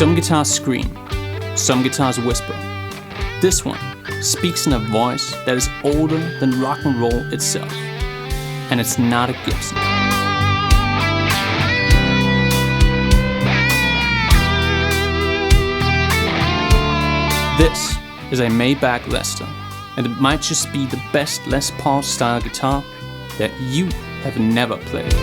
Some guitars scream, some guitars whisper. This one speaks in a voice that is older than rock and roll itself. And it's not a Gibson. This is a MayBach Lester, and it might just be the best Les Paul style guitar that you have never played.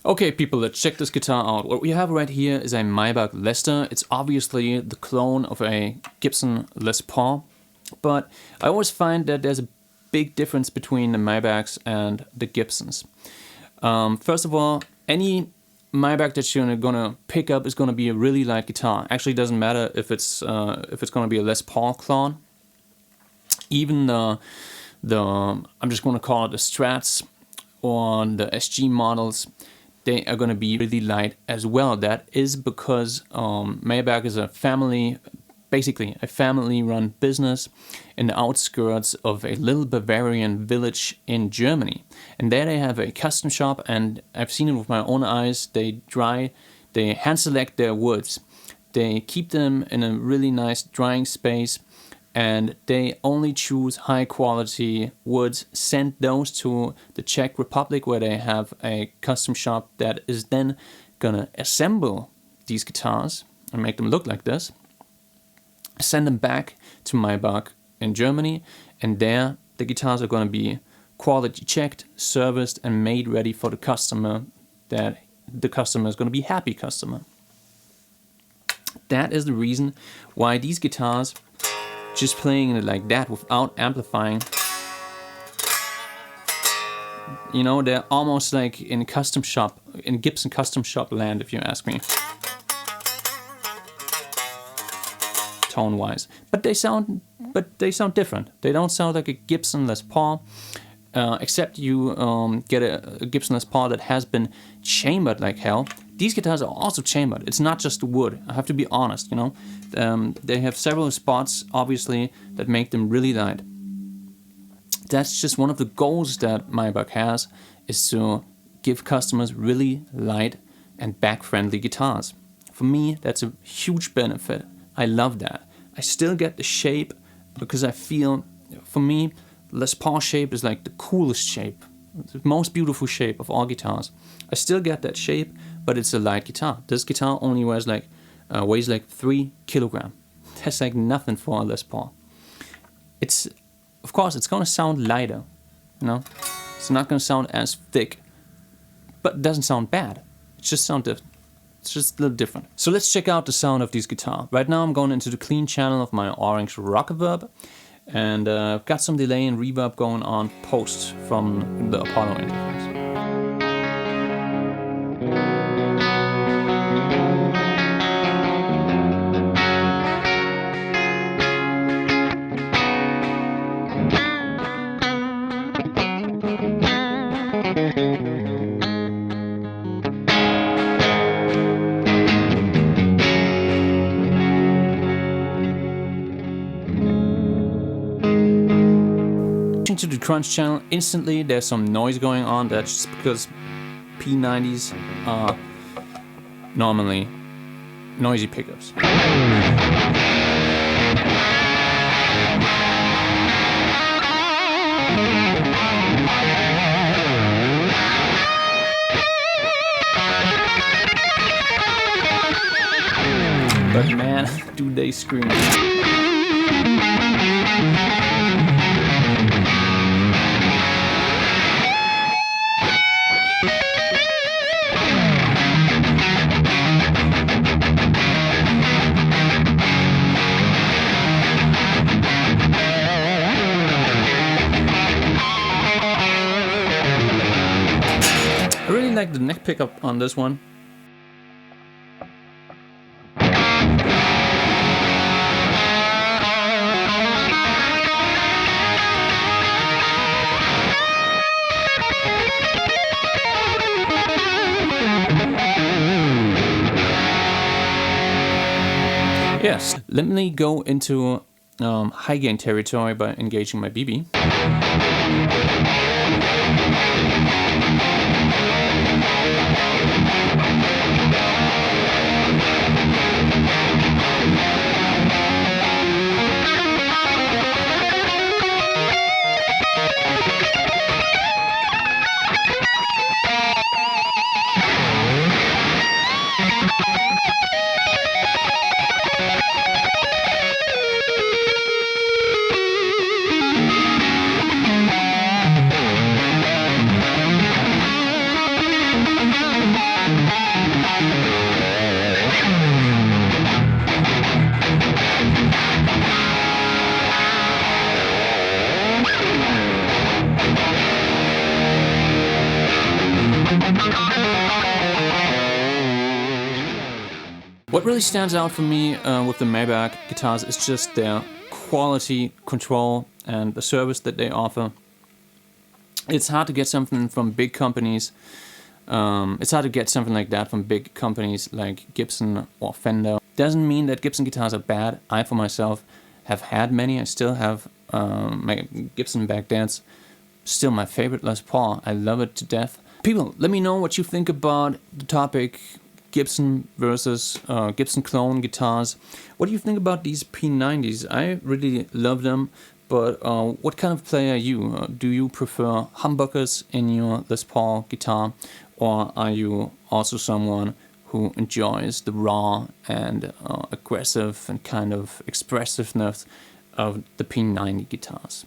Okay people, let's check this guitar out. What we have right here is a MayBach Lester. It's obviously the clone of a Gibson Les Paul, but I always find that there's a big difference between the MayBachs and the Gibsons. First of all, any MayBach that you're gonna pick up is gonna be a really light guitar. Actually, it doesn't matter if it's gonna be a Les Paul clone. Even the I'm just gonna call it the Strats or the SG models, they are going to be really light as well. That is because MayBach is basically a family-run business in the outskirts of a little Bavarian village in Germany. And there they have a custom shop, and I've seen it with my own eyes. They hand select their woods. They keep them in a really nice drying space, and they only choose high quality woods, send those to the Czech Republic where they have a custom shop that is then gonna assemble these guitars and make them look like this, send them back to MayBach in Germany, and there the guitars are gonna be quality checked, serviced, and made ready for the customer, that the customer is gonna be happy customer. That is the reason why these guitars, just playing it like that without amplifying, you know, they're almost like in Gibson custom shop land, if you ask me, tone wise. But they sound different. They don't sound like a Gibson Les Paul, except you get a Gibson Les Paul that has been chambered like hell. These guitars are also chambered. It's not just the wood. I have to be honest, you know. They have several spots, obviously, that make them really light. That's just one of the goals that MayBach has, is to give customers really light and back-friendly guitars. For me, that's a huge benefit. I love that. I still get the shape because I feel, for me, Les Paul shape is like the coolest shape. The most beautiful shape of all guitars. I still get that shape, but it's a light guitar. This guitar only weighs like 3 kilograms. That's like nothing for a Les Paul. Of course, it's gonna sound lighter, you know. It's not gonna sound as thick, but it doesn't sound bad. It's just a little different. So let's check out the sound of this guitar. Right now I'm going into the clean channel of my orange Rockerverb, and I've got some delay and reverb going on post from the Apollo interface. To the crunch channel, instantly there's some noise going on. That's just because P90s are normally noisy pickups. But man, do they scream. I really like the neck pickup on this one. Yes, let me go into high gain territory by engaging my BB. What really stands out for me with the MayBach guitars is just their quality control and the service that they offer. It's hard to get something from big companies. It's hard to get something like that from big companies like Gibson or Fender. Doesn't mean that Gibson guitars are bad. I, for myself, have had many. I still have my Gibson back then. It's still my favorite Les Paul. I love it to death. People, let me know what you think about the topic Gibson versus Gibson clone guitars. What do you think about these P90s? I really love them, but what kind of player are you? Do you prefer humbuckers in your Les Paul guitar, or are you also someone who enjoys the raw and aggressive and kind of expressiveness of the P90 guitars?